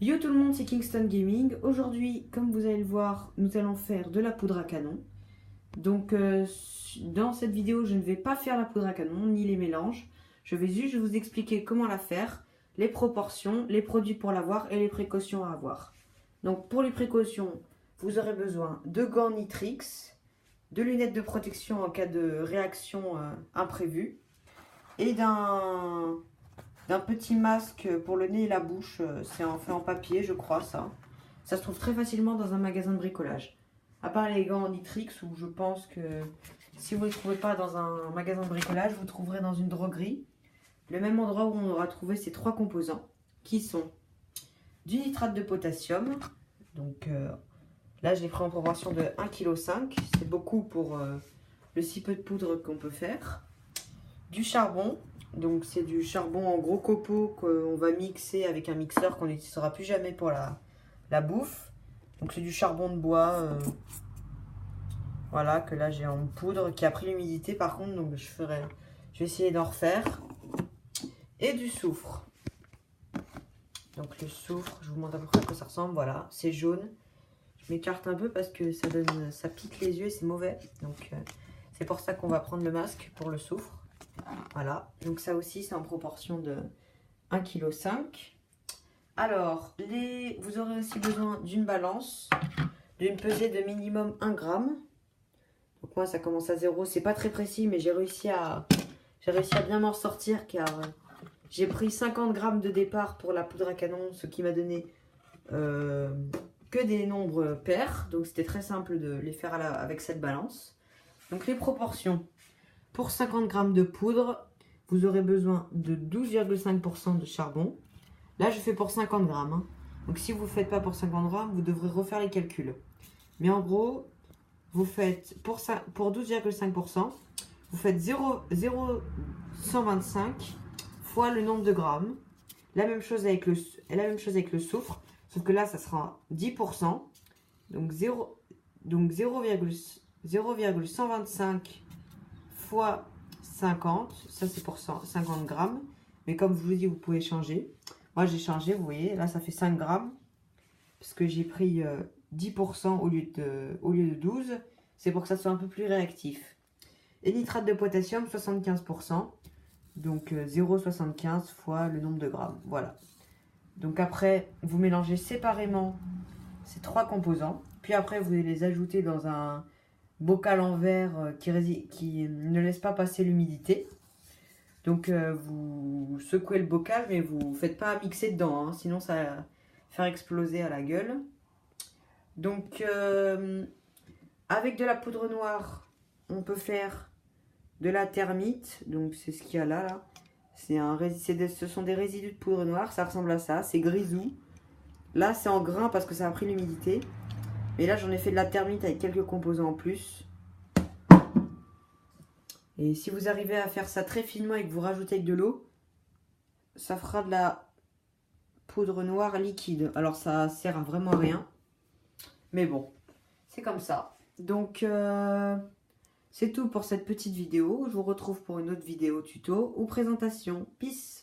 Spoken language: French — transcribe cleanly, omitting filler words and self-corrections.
Yo tout le monde, c'est Kingston Gaming. Aujourd'hui, comme vous allez le voir, nous allons faire de la poudre à canon. Donc dans cette vidéo, je ne vais pas faire la poudre à canon, ni les mélanges. Je vais juste vous expliquer comment la faire, les proportions, les produits pour l'avoir et les précautions à avoir. Donc pour les précautions, vous aurez besoin de gants Nitrix, de lunettes de protection en cas de réaction imprévue et d'un petit masque pour le nez et la bouche. C'est fait en papier, je crois, ça. Ça se trouve très facilement dans un magasin de bricolage. À part les gants en Nitrix, où je pense que si vous ne les trouvez pas dans un magasin de bricolage, vous trouverez dans une droguerie. Le même endroit où on aura trouvé ces trois composants, qui sont du nitrate de potassium. Donc là, je l'ai pris en proportion de 1,5 kg. C'est beaucoup pour le si peu de poudre qu'on peut faire. Du charbon. Donc c'est du charbon en gros copeaux qu'on va mixer avec un mixeur qu'on n'utilisera plus jamais pour la bouffe. Donc c'est du charbon de bois, voilà, que là j'ai en poudre, qui a pris l'humidité par contre, donc je vais essayer d'en refaire. Et du soufre. Donc le soufre, je vous montre à peu près à quoi ça ressemble, voilà, c'est jaune. Je m'écarte un peu parce que ça pique les yeux et c'est mauvais. Donc c'est pour ça qu'on va prendre le masque pour le soufre. Voilà, donc ça aussi c'est en proportion de 1,5 kg. Alors, vous aurez aussi besoin d'une balance, d'une pesée de minimum 1 g. Donc moi ça commence à 0, c'est pas très précis mais j'ai réussi à bien m'en sortir car j'ai pris 50 g de départ pour la poudre à canon, ce qui m'a donné que des nombres pairs. Donc c'était très simple de les faire avec cette balance. Donc les proportions. Pour 50 g de poudre, vous aurez besoin de 12,5 % de charbon. Là, je fais pour 50 g. Hein. Donc, si vous ne faites pas pour 50 g, vous devrez refaire les calculs. Mais en gros, vous faites pour 12,5 %, vous faites 0,125 fois le nombre de grammes. La même chose avec le soufre, sauf que là, ça sera 10 %. Donc 0,125 fois 50, ça c'est pour 50 grammes, mais comme je vous dis, vous pouvez changer. Moi j'ai changé, vous voyez, là ça fait 5 grammes, parce que j'ai pris 10 % au lieu de 12, c'est pour que ça soit un peu plus réactif. Et nitrate de potassium, 75 %, donc 0,75 fois le nombre de grammes, voilà. Donc après, vous mélangez séparément ces trois composants, puis après vous les ajoutez dans un bocal en verre qui ne laisse pas passer l'humidité. Donc vous secouez le bocal, mais vous ne faites pas mixer dedans, hein, sinon ça va faire exploser à la gueule. Donc avec de la poudre noire, on peut faire de la thermite. Donc c'est ce qu'il y a là. Ce sont des résidus de poudre noire, ça ressemble à ça, c'est grisou. Là c'est en grain parce que ça a pris l'humidité. Mais là, j'en ai fait de la thermite avec quelques composants en plus. Et si vous arrivez à faire ça très finement et que vous rajoutez avec de l'eau, ça fera de la poudre noire liquide. Alors, ça sert à vraiment rien. Mais bon, c'est comme ça. Donc, c'est tout pour cette petite vidéo. Je vous retrouve pour une autre vidéo tuto ou présentation. Peace!